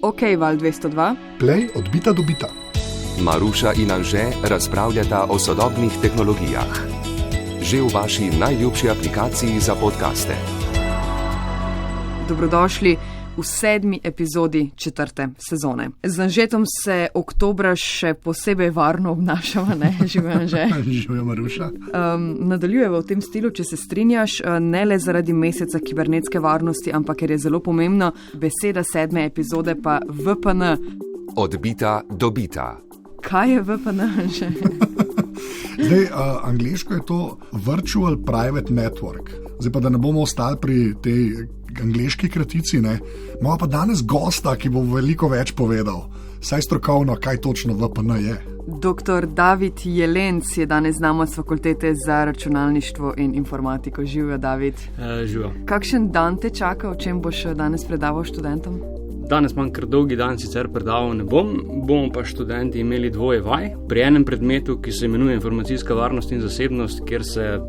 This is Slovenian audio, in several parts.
OK, Val 202. Play od bita do bita. Maruša in Anže razpravljata o sodobnih tehnologijah. Že v vaši najljubši aplikaciji za podcaste. Dobrodošli v 7. epizodi 4. sezone. Z Anžetom se oktobra še posebej varno obnašava, ne? Živijo Anže. Živijo Maruša. Nadaljujeva v tem stilu, če se strinjaš, ne le zaradi meseca kibernetske varnosti, ampak ker je zelo pomembno, beseda 7. epizode pa VPN. Od bita do bita. Kaj je VPN, Anže? Zdaj, angliško je to Virtual Private Network. Zdaj pa, da ne bomo ostali pri tej angliški kratici, ne. Imamo pa danes gosta, ki bo veliko več povedal. Saj strokovno, kaj točno VPN je. Dr. David Jelenc je danes z nama s fakultete za računalništvo in informatiko. Živijo, David. Živijo. Kakšen dan te čaka, o čem boš danes predaval študentom? Danes imam kar dolgi dan, sicer predaval ne bom. Bomo pa študenti imeli dvoje vaj. Pri enem predmetu, ki se imenuje informacijska varnost in zasebnost, kjer se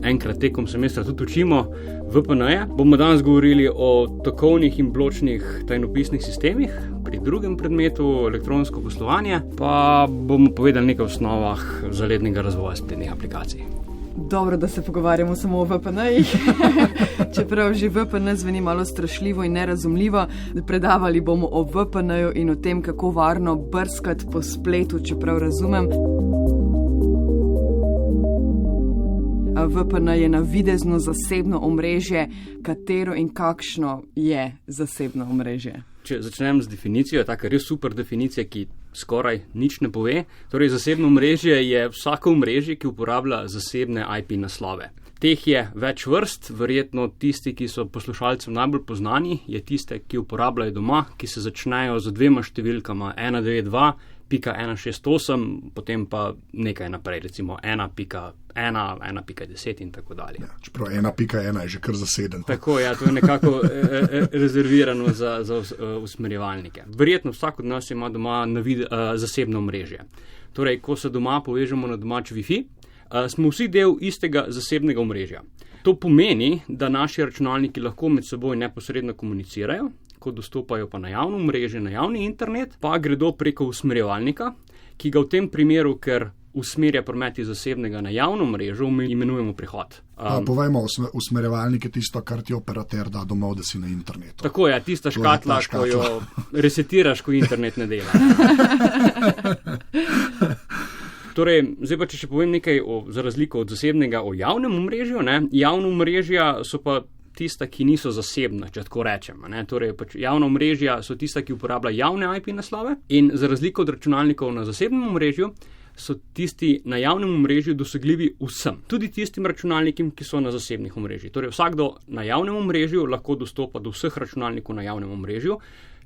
enkrat tekom semestra tudi učimo VPN-je, bomo danes govorili o tokovnih in bločnih tajnopisnih sistemih. Pri drugem predmetu, elektronsko poslovanje, pa bomo povedali nekaj o osnovah zalednega razvoja spletnih aplikacij. Dobro, da se pogovarjamo samo o VPN-jih. Čeprav že VPN zveni malo strašljivo in nerazumljivo, predavali bomo o VPN-ju in o tem, kako varno brskati po spletu, čeprav razumem. VPN je navidezno zasebno omrežje. Katero in kakšno je zasebno omrežje? Če začnem z definicijo, je taka res super definicija, ki skoraj nič ne pove. Torej, zasebno omrežje je vsako omrežje, ki uporablja zasebne IP naslove. Teh je več vrst, verjetno tisti, ki so poslušalcem najbolj poznani, je tiste, ki uporabljajo doma, ki se začnejo z dvema številkama 192.168, potem pa nekaj naprej, recimo 1.1, 1.10 in tako dalje. Ja, čeprav 1.1 je že kar zaseden. Tako, ja, to je nekako rezervirano za usmerjevalnike. Verjetno vsak od nas ima doma zasebno omrežje. Torej, ko se doma povežemo na domač Wi-Fi, smo vsi del istega zasebnega omrežja. To pomeni, da naši računalniki lahko med seboj neposredno komunicirajo, ko dostopajo pa na javno omrežje, na javni internet, pa gredo preko usmerjevalnika, ki ga v tem primeru, ker usmerja promet iz zasebnega na javno mrežo, imenujemo prihod. Povejmo, usmerjevalnik je tisto, kar ti operater da domov, da si na internetu. Tako je, tista škatla, ko jo resetiraš, ko internet ne dela. Torej, zdaj pa, če še povem nekaj za razliko od zasebnega o javnem omrežju, ne. Javno omrežja so pa tista, ki niso zasebna, če tako rečem. Ne. Torej, pač javna omrežja so tista, ki uporablja javne IP naslove in za razliko od računalnikov na zasebnem omrežju so tisti na javnem omrežju dosegljivi vsem, tudi tistim računalnikom, ki so na zasebnih omrežjih. Torej, vsakdo na javnem omrežju lahko dostopa do vseh računalnikov na javnem omrežju.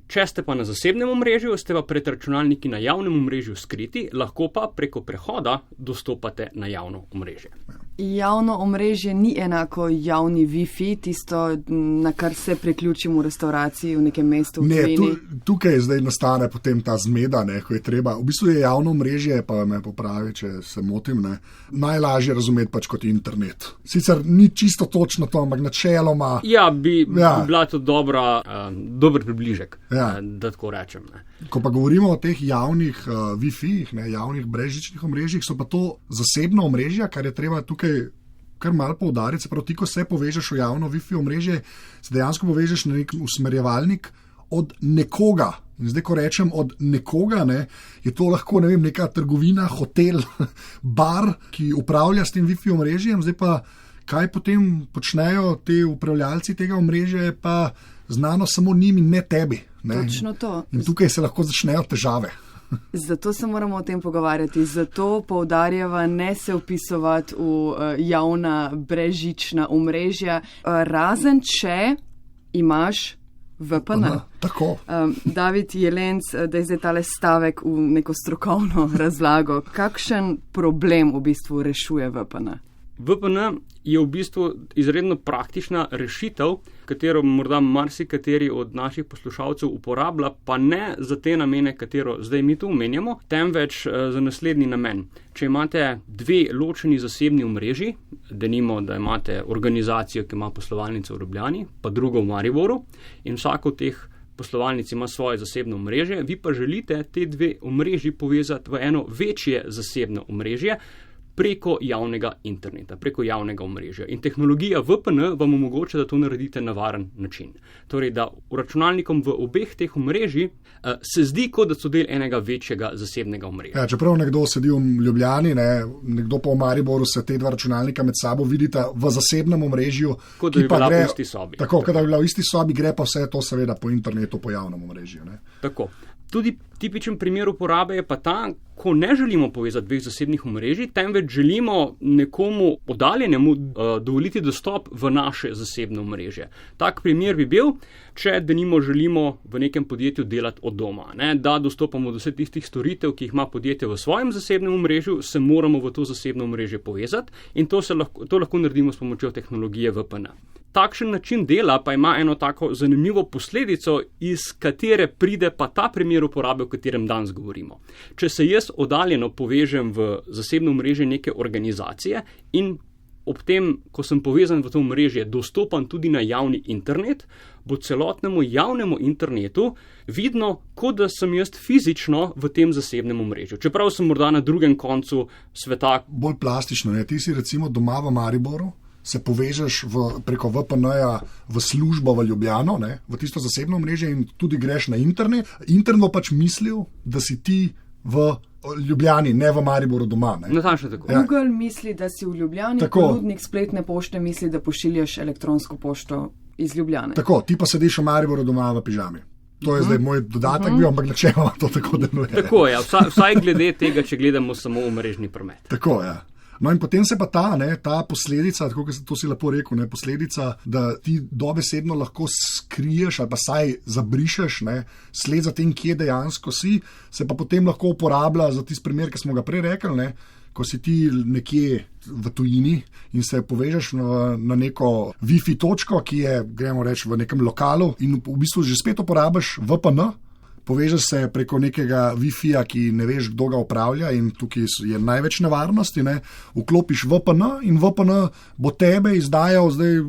Če ste pa na zasebnem omrežju, ste pa pred računalniki na javnem omrežju skriti, lahko pa preko prehoda dostopate na javno omrežje. Javno omrežje ni enako javni Wi-Fi, tisto, na kar se priključimo v restauraciji v nekem mestu v tujini. Ne, tukaj zdaj nastane potem ta zmeda, ne, ko je treba. V bistvu je javno omrežje, pa me popravi, če se motim, ne, najlažje razumeti pač kot internet. Sicer ni čisto točno to, ampak načeloma. Ja, bi bila to dober približek. Ja. Da tako rečem. Ne. Ko pa govorimo o teh javnih Wi-Fi-jih, javnih brezžičnih omrežjih, so pa to zasebno omrežja, kar je treba tukaj kar malo poudariti. Se pravi, ti, ko se povežeš v javno Wi-Fi omrežje, se dejansko povežeš na nek usmerjevalnik od nekoga. In zdaj, ko rečem od nekoga, ne, je to lahko, ne vem, neka trgovina, hotel, bar, ki upravlja s tem Wi-Fi omrežjem. Zdaj pa, kaj potem počnejo te upravljalci tega omrežja, je pa znano samo njim in ne tebi. Ne? Točno to. In tukaj se lahko začnejo težave. Zato se moramo o tem pogovarjati. Zato poudarjava ne se vpisovati v javna brezžična omrežja, razen če imaš VPN. Tako. David Jelenc, da je zdaj tale stavek v neko strokovno razlago. Kakšen problem v bistvu rešuje VPN? VPN je v bistvu izredno praktična rešitev, katero morda marsikateri od naših poslušalcev uporablja, pa ne za te namene, katero zdaj mi tu omenjamo, temveč za naslednji namen. Če imate dve ločeni zasebni omrežji, denimo, da imate organizacijo, ki ima poslovalnico v Ljubljani, pa drugo v Mariboru, in vsako od teh poslovalnic ima svoje zasebno omrežje, vi pa želite te dve omrežji povezati v eno večje zasebno omrežje preko javnega interneta, preko javnega omrežja. In tehnologija VPN vam omogoča, da to naredite na varen način. Torej, da računalnikom v obeh teh omrežij se zdi, kot da so del enega večjega zasebnega omrežja. Ja, čeprav nekdo sedi v Ljubljani, nekdo pa v Mariboru, se te dva računalnika med sabo vidita v zasebnem omrežju. Kot da bi bila v isti sobi. Tako, kot da bi bila v isti sobi, gre pa vse to seveda po internetu, po javnem omrežju. Ne. Tako. Tudi tipičen primer uporabe je pa ta, ko ne želimo povezati dveh zasebnih omrežij, temveč želimo nekomu oddaljenemu dovoliti dostop v naše zasebno omrežje. Tak primer bi bil, če denimo želimo v nekem podjetju delati od doma, da dostopamo do vseh tistih storitev, ki jih ima podjetje v svojem zasebnem omrežju, se moramo v to zasebno omrežje povezati in to lahko naredimo s pomočjo tehnologije VPN. Takšen način dela pa ima eno tako zanimivo posledico, iz katere pride pa ta primer uporabe, o katerem danes govorimo. Če se jaz oddaljeno povežem v zasebno omrežje neke organizacije in ob tem, ko sem povezan v to omrežje, dostopam tudi na javni internet, bo celotnemu javnemu internetu vidno, kot da sem jaz fizično v tem zasebnem omrežju. Čeprav sem morda na drugem koncu sveta. Bolj plastično, ti si recimo doma v Mariboru, se povežeš preko VPN-ja v službo v Ljubljano, v tisto zasebno omrežje in tudi greš na internet. Internet bo pač mislil, da si ti v Ljubljani, ne v Mariboru doma. Natančno tako. Google misli, da si v Ljubljani, ponudnik spletne pošte misli, da pošiljaš elektronsko pošto iz Ljubljane. Tako, ti pa sediš v Mariboru doma v pižami. To je zdaj moj dodatek bil, ampak načeloma to tako deluje. Tako je, vsaj glede tega, če gledamo samo omrežni promet. Tako je. No in potem se pa ta posledica, tako kot to si lepo rekel, posledica, da ti dobesedno lahko skriješ ali pa saj zabrišeš sled za tem, kje dejansko si, se pa potem lahko uporablja za tisti primer, ki smo ga prej rekli, ko si ti nekje v tujini in se povežeš na neko Wi-Fi točko, ki je, gremo reči, v nekem lokalu in v bistvu že spet uporabiš VPN. Povežeš se preko nekega Wi-Fi-ja, ki ne veš, kdo ga upravlja in tukaj je največ nevarnosti. Vklopiš VPN in VPN bo tebe izdajal zdaj,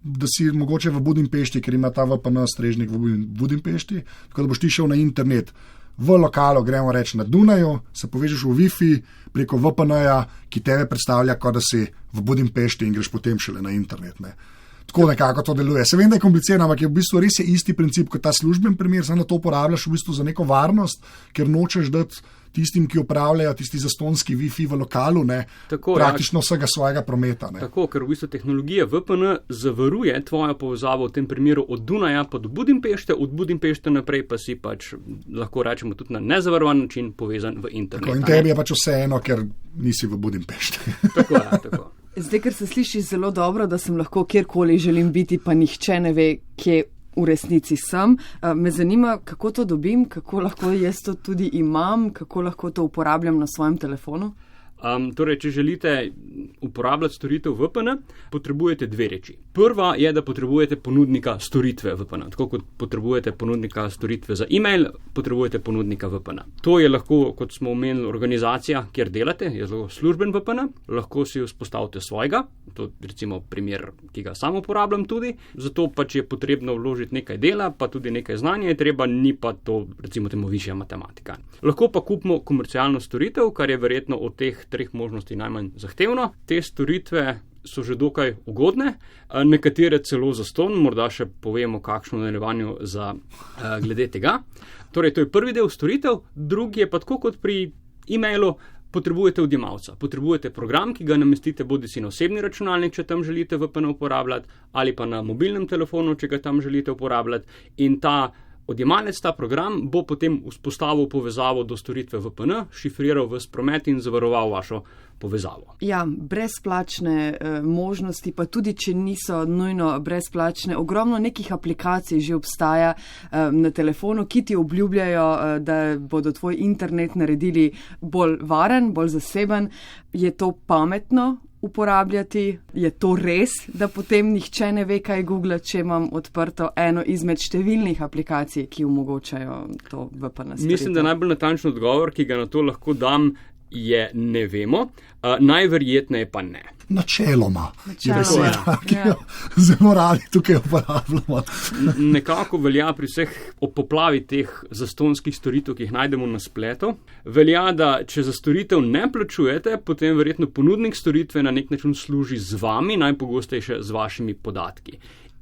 da si mogoče v Budimpešti, ker ima ta VPN strežnik v Budimpešti, tako da boš ti šel na internet v lokalu, gremo reči na Dunaju, se povežeš v Wi-Fi preko VPN-ja, ki tebe predstavlja, kot da si v Budimpešti in greš potem šele na internet. Tako nekako to deluje. Se vem, da je komplicirano, ampak je v bistvu res isti princip kot ta služben primer, samo to uporabljaš v bistvu za neko varnost, ker nočeš dati tistim, ki upravljajo tisti zastonski Wi-Fi v lokalu, praktično vsega svojega prometa. Tako, ker v bistvu tehnologija VPN zavaruje tvojo povezavo v tem primeru od Dunaja pa do Budimpešte, od Budimpešte naprej pa si pač lahko rečemo tudi na nezavarovan način povezan v internet. Tako, in tebi je pač vseeno, ker nisi v Budimpešti. Tako je, tako. Zdaj, ker se sliši zelo dobro, da sem lahko kjerkoli želim biti, pa nihče ne ve, kje v resnici sem. Me zanima, kako to dobim, kako lahko jaz to tudi imam, kako lahko to uporabljam na svojem telefonu. Torej, če želite uporabljati storitev VPN, potrebujete dve reči. Prva je, da potrebujete ponudnika storitve VPN. Tako kot potrebujete ponudnika storitve za e-mail, potrebujete ponudnika VPN. To je lahko, kot smo omenili, organizacija, kjer delate, je zelo služben VPN, lahko si vzpostavite svojega, to je recimo primer, ki ga sam uporabljam tudi, zato pač je potrebno vložiti nekaj dela, pa tudi nekaj znanja je treba, ni pa to recimo temu višja matematika. Lahko pa kupimo komercialno storitev, kar je verjetno od teh treh možnosti najmanj zahtevno. Te storitve so že dokaj ugodne, nekatere celo zastonj, morda še povemo kakšno nadaljevanju glede tega. Torej, to je prvi del storitev, drugi je pa tako kot pri e-mailu, potrebujete odjemalca, potrebujete program, ki ga namestite bodisi na osebni računalnik, če tam želite VPN uporabljati, ali pa na mobilnem telefonu, če ga tam želite uporabljati, in ta odjemalec, ta program bo potem vzpostavil povezavo do storitve VPN, šifriral vas promet in zavaroval vašo povezavo. Ja, brezplačne možnosti, pa tudi če niso nujno brezplačne, ogromno nekih aplikacij že obstaja na telefonu, ki ti obljubljajo, da bodo tvoj internet naredili bolj varen, bolj zaseben. Je to pametno uporabljati? Je to res, da potem nihče ne ve, kaj googlati, če imam odprto eno izmed številnih aplikacij, ki omogočajo to VPN storitev? Mislim, da najbolj natančen odgovor, ki ga na to lahko dam, je ne vemo. Najverjetneje pa ne. načeloma je beseda, ki ja. jo zelo radi tukaj uporabljamo. Nekako velja pri vseh poplavi teh zastonjskih storitev, ki jih najdemo na spletu. Velja, da če za storitev ne plačujete, potem verjetno ponudnik storitve na nek način služi z vami, najpogosteje z vašimi podatki.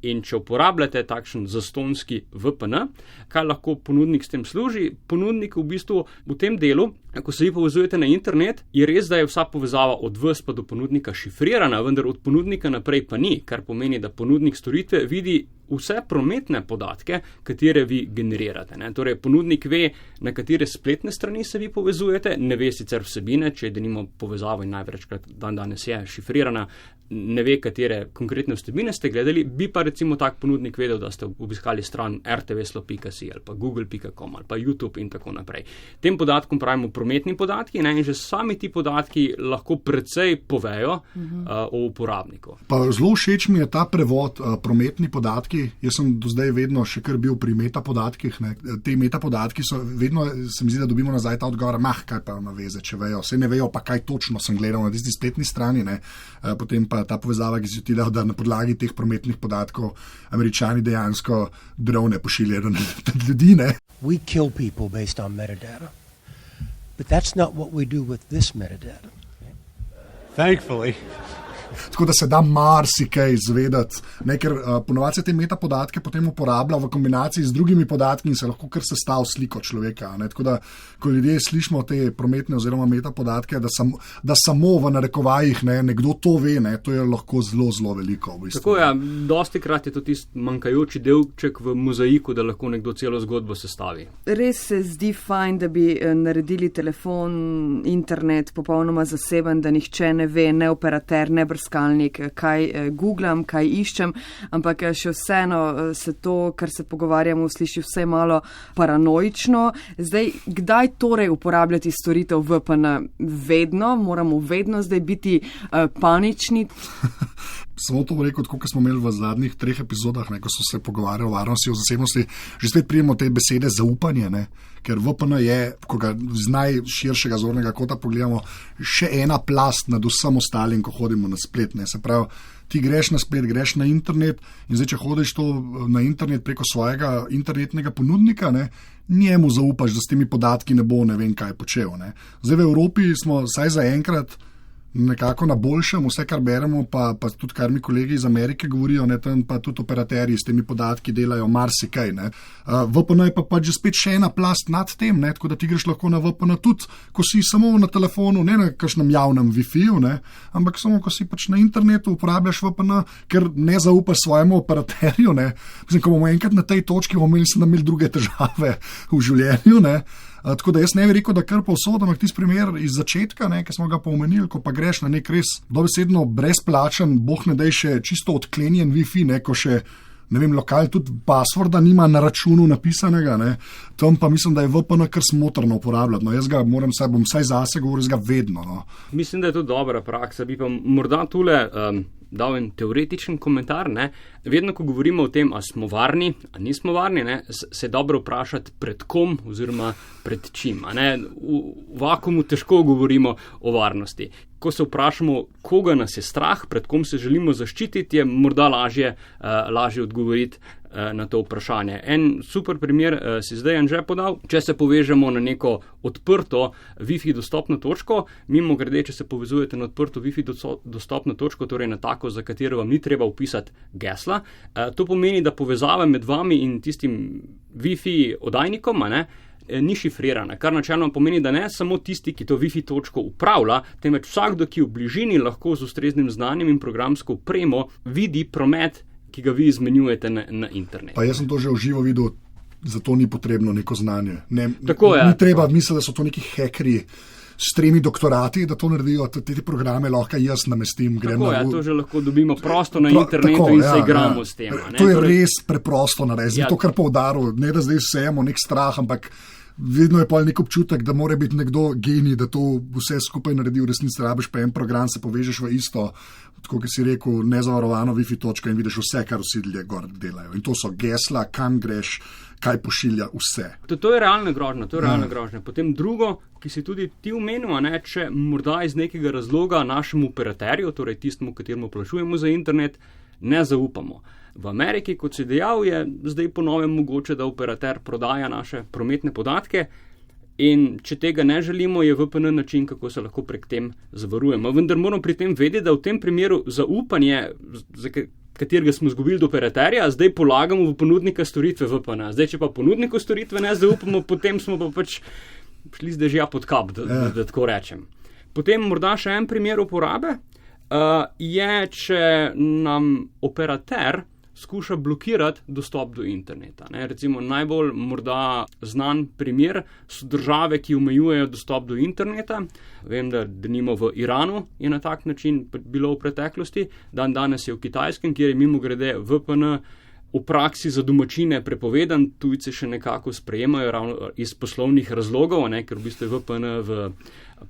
In če uporabljate takšen zastonjski VPN, kaj lahko ponudnik s tem služi? Ponudnik v bistvu v tem delu, ko se vi povezujete na internet, je res, da je vsa povezava od vas pa do ponudnika šifrirana, vendar od ponudnika naprej pa ni, kar pomeni, da ponudnik storitve vidi vse prometne podatke, katere vi generirate. Ne? Torej, ponudnik ve, na katere spletne strani se vi povezujete, ne ve sicer vsebine, če denimo povezavo in največkrat danes je šifrirana, ne ve, katere konkretne vsebine ste gledali, bi pa recimo tak ponudnik vedel, da ste obiskali stran rtvslo.si ali pa google.com ali pa YouTube in tako naprej. Tem podatkom pravimo prometni podatki, ne? In že sami ti podatki lahko precej povejo o uporabniku. Pa zelo všeč mi je ta prevod prometni podatki. Jaz sem do zdaj vedno še kar bil pri metapodatkih. Ne. Te metapodatki so vedno, se mi zdi, da dobimo nazaj ta odgovor, kaj pa ima veze, če vejo. Vse ne vejo pa, kaj točno sem gledal na tisti spletni strani. Ne. Potem pa ta povezava, ki si ti dal, da na podlagi teh prometnih podatkov Američani dejansko drone pošiljajo na ljudi. Ne. We kill people based on metadata. But that's not what we do with this metadata. Thankfully. Tako da se da marsikaj izvedeti, ker ponovadi se te metapodatke potem uporablja v kombinaciji z drugimi podatki in se lahko kar sestavi sliko človeka. Ne? Tako da, ko ljudje slišimo te prometne oziroma metapodatke, da samo v narekovajih nekdo to ve, to je lahko zelo, zelo veliko. V bistvu. Tako je, dostikrat je to tisti manjkajoči delček v mozaiku, da lahko nekdo celo zgodbo sestavi. Res se zdi fajn, da bi naredili telefon, internet popolnoma zaseben, da nihče ne ve, ne operater, ne brskalnik, kaj googlam, kaj iščem, ampak še vseeno se to, kar se pogovarjamo, sliši vse malo paranoično. Zdaj, kdaj torej uporabljati storitev VPN? Vedno, moramo vedno zdaj biti panični. Samo to rekel, kot smo imeli v zadnjih 3 epizodah, ko so se pogovarjali o varnosti, o zasebnosti, že spet prijemo te besede zaupanje, ker VPN je, ko ga z najširšega zornega kota pogledamo, še ena plast nad vsem ostalim, ko hodimo na splet. Se pravi, ti greš na splet, greš na internet in zdaj, če hodiš to na internet preko svojega internetnega ponudnika, njemu zaupaš, da s temi podatki ne bo ne vem kaj počel. Zdaj v Evropi smo vsaj zaenkrat nekako na boljšem, vse kar beremo, pa tudi kar mi kolegi iz Amerike govorijo, tam pa tudi operaterji s temi podatki delajo marsikaj. VPN je pa že spet še ena plast nad tem, tako da ti greš lahko na VPN tudi, ko si samo na telefonu, ne na kakšnem javnem Wi-Fi-ju, ampak samo, ko si pač na internetu uporabljaš VPN, ker ne zaupaš svojemu operaterju. Mislim, ko bomo enkrat na tej točki, bomo imeli druge težave v življenju. Tako da jaz ne bi rekel, da kar povsod, ampak tisti primer iz začetka, ki smo ga pomenili, ko pa greš na nek res dobesedno brezplačen, boh ne daj še čisto odklenjen Wi-Fi, ko še, ne vem, lokal tudi passworda nima na računu napisanega, tam pa mislim, da je VPN kar smotrno uporabljati. Jaz ga bom vsaj zase govoril, jaz ga vedno. Mislim, da je to dobra praksa, bi pa morda tule dal en teoretičen komentar. Vedno, ko govorimo o tem, a smo varni, a nismo varni, se je dobro vprašati pred kom oziroma pred čim. V vakuumu težko govorimo o varnosti. Ko se vprašamo, koga nas je strah, pred kom se želimo zaščititi, je morda lažje odgovoriti na to vprašanje. En super primer si zdaj Anže podal. Če se povežemo na neko odprto Wi-Fi dostopno točko, mimo grede, če se povezujete na odprto Wi-Fi dostopno točko, torej na tako, za katero vam ni treba vpisati gesla, to pomeni, da povezava med vami in tistim Wi-Fi oddajnikom ni šifrirana, kar načelno pomeni, da ne samo tisti, ki to Wi-Fi točko upravlja, temveč vsakdo, ki v bližini lahko z ustreznim znanjem in programsko opremo vidi promet, ki ga vi izmenjujete na internet. Pa jaz sem to že v živo videl, zato ni potrebno neko znanje. Tako je. Ni treba misliti, da so to neki hekerji s 3 doktorati, da to naredijo, te programe lahko jaz namestim. Tako je, to že lahko dobimo prosto na internetu tako, in se igramo s tem. To je res preprosto narediti. To, kar poudaril, ne da zdaj sejemo nek strah, ampak vedno je pa nek občutek, da mora biti nekdo genij, da to vse skupaj naredi, v resnici rabiš pa en program, se povežeš v isto, tako kot si rekel, nezavarovano Wi-Fi točka in vidiš vse, kar vsi ljudje gor delajo. In to so gesla, kam greš, kaj pošilja, vse. To je realna grožnja. Potem drugo, ki si tudi ti omenil, če morda iz nekega razloga našemu operaterju, torej tistemu, kateremu plačujemo za internet, ne zaupamo. V Ameriki, kot si dejal, je zdaj po novem mogoče, da operater prodaja naše prometne podatke in če tega ne želimo, je VPN način, kako se lahko prek tem zavarujemo. Vendar moramo pri tem vedeti, da v tem primeru zaupanje, za katerega smo izgubili do operaterja, zdaj polagamo v ponudnika storitve VPN. Zdaj, če pa ponudniku storitve ne zaupamo, potem smo pa pač šli z dežja pod kap, da tako rečem. Potem morda še en primer uporabe je, če nam operater skuša blokirati dostop do interneta. Recimo najbolj morda znan primer so države, ki omejujejo dostop do interneta. Vem, da denimo v Iranu je na tak način bilo v preteklosti, danes je v Kitajskem, kjer je mimogrede VPN v praksi za domačine prepovedan, tujci še nekako sprejemajo ravno iz poslovnih razlogov, ker v bistvu je VPN v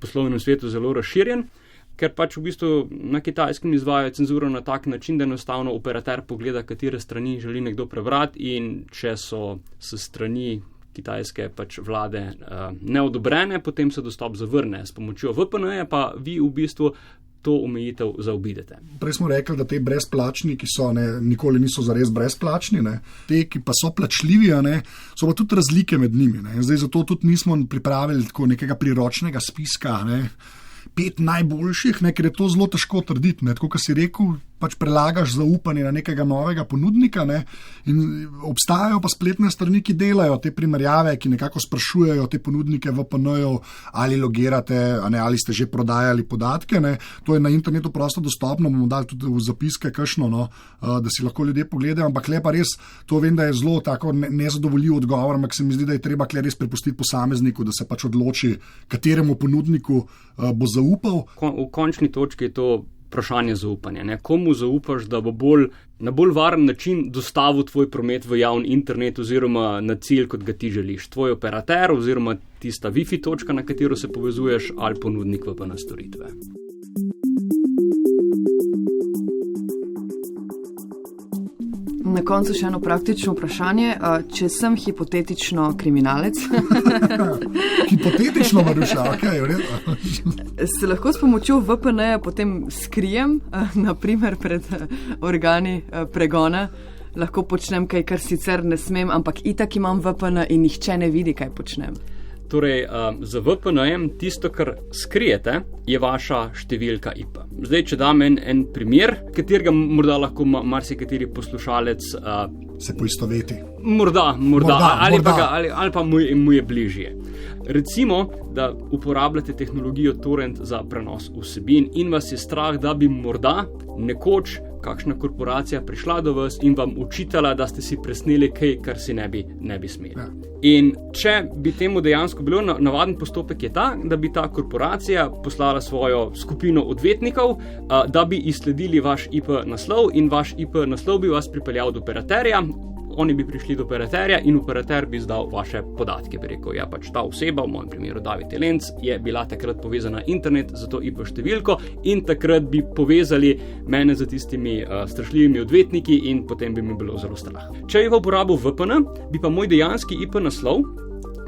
poslovnem svetu zelo razširjen. Ker pač v bistvu na Kitajskem izvajajo cenzuro na tak način, da enostavno operater pogleda, katere strani želi nekdo prebrati in če so s strani kitajske pač vlade neodobrene, potem se dostop zavrne. S pomočjo VPN-ja pa vi v bistvu to omejitev zaobidete. Prej smo rekli, da te brezplačni, ki so nikoli niso zares brezplačni, te, ki pa so plačljivi, so pa tudi razlike med njimi. Zdaj zato tudi nismo pripravili tako nekega priročnega spiska, 5 najboljših, ker je to zelo težko trditi. Tako, kot si rekel, pač prelagaš zaupanje na nekega novega ponudnika in obstajajo pa spletne strani, ki delajo te primerjave, ki nekako sprašujejo te ponudnike VPN-jev, ali logirate, ali ste že prodajali podatke. To je na internetu prosto dostopno, bomo dali tudi v zapiske kakšno, da si lahko ljudje pogledajo, ampak le pa res, to vem, da je zelo tako nezadovoljiv odgovor, ampak se mi zdi, da je treba res prepustiti posamezniku, da se pač odloči, kateremu ponudniku bo zaupal. V končni točki je to vprašanje zaupanja. Komu zaupaš, da bo na bolj varen način dostavil tvoj promet v javni internet oziroma na cilj, kot ga ti želiš. Tvoj operater oziroma tista Wi-Fi točka, na katero se povezuješ, ali ponudnik VPN storitve. Na koncu še eno praktično vprašanje. Če sem hipotetično kriminalec. Hipotetično, Maruša, okej, se lahko s pomočjo VPN-ja potem skrijem, naprimer pred organi pregona. Lahko počnem kaj, kar sicer ne smem, ampak itak imam VPN in nihče ne vidi, kaj počnem. Torej, za VPN-jem tisto, kar skrijete, je vaša številka IP. Zdaj, če dam en primer, katerega morda lahko marsikateri poslušalec se poistoveti. Morda. Ali pa mu je bližje. Recimo, da uporabljate tehnologijo torrent za prenos vsebin in vas je strah, da bi morda nekoč kakšna korporacija prišla do vas in vam učitala, da ste si presneli kaj, kar si ne bi smeli. Ja. In če bi temu dejansko bilo, navaden postopek je ta, da bi ta korporacija poslala svojo skupino odvetnikov, da bi izsledili vaš IP naslov in vaš IP naslov bi vas pripeljal do operaterja. Oni bi prišli do operaterja in operater bi izdal vaše podatke. Bi rekel, pač ta oseba, v mojem primeru David Jelenc, je bila takrat povezana na internet za to IP številko in takrat bi povezali mene z tistimi strašljivimi odvetniki in potem bi mi bilo zelo strah. Če bi pa uporabil VPN, bi pa moj dejanski IP naslov,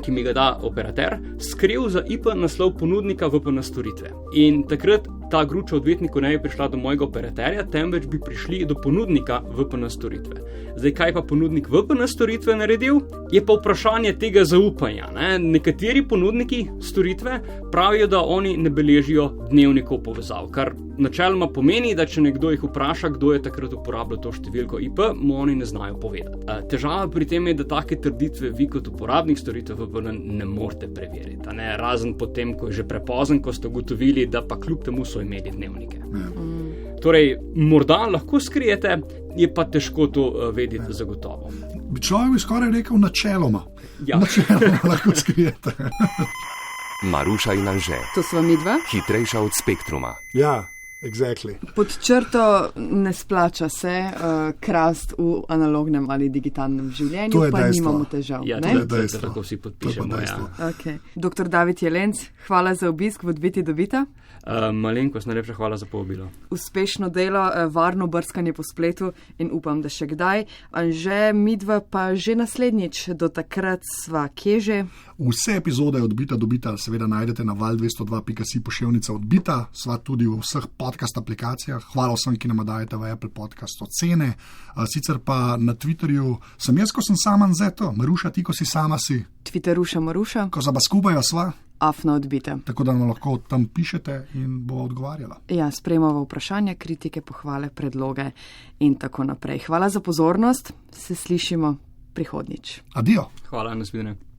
ki mi ga da operater, skril za IP naslov ponudnika VPN storitve. In takrat ta gruča odvetnikov ne bi prišla do mojega operaterja, temveč bi prišli do ponudnika VPN storitve. Zdaj, kaj pa ponudnik VPN storitve naredil? Je pa vprašanje tega zaupanja. Nekateri ponudniki storitve pravijo, da oni ne beležijo dnevnikov povezav, kar načeloma pomeni, da če nekdo jih vpraša, kdo je takrat uporabljal to številko IP, mu oni ne znajo povedati. Težava pri tem je, da take trditve vi kot uporabnik storitve VPN ne morete preveriti. Razen potem, ko je že prepozen, ko ste ugotovili, da pa kljub temu so imeli dnevnike. Torej, morda lahko skrijete, je pa težko to vedeti zagotovo. Človek bi skoraj rekel načeloma. Ja. Načeloma lahko skrijete. Maruša in Anže. To sva midva. Hitrejša od spektruma. Ja, Exactly. Pod črto ne splača se krast v analognem ali digitalnem življenju, To je pa dejstvo. nimamo težav. Ja, ne? je dejstvo. tako vsi To je podpišemo. pa Ja. dejstvo. Okay. Dr. David Jelenc, hvala za obisk v Odbiti do Bita. Malenkost, najlepša hvala za povabilo. Uspešno delo, varno brskanje po spletu in upam, da še kdaj. Anže, midva pa že naslednjič, do takrat sva kje že. Vse epizode Odbita do Bita seveda najdete na val202.si pošiljka Odbita, sva tudi v vseh podcast aplikacijah. Hvala vsem, ki nam dajete v Apple podcast ocene. Sicer pa na Twitterju sem jaz, ko sem sama Anzeto, Maruša, ti, ko si sama si. Twitteruša Maruša, Ko zaba skupaj sva, afna Odbita. tako da nam lahko tam pišete in bo odgovarjala. Ja, sprejemamo vprašanja, kritike, pohvale, predloge in tako naprej. Hvala za pozornost, se slišimo prihodnjič. Adijo. Hvala, nasvidenje.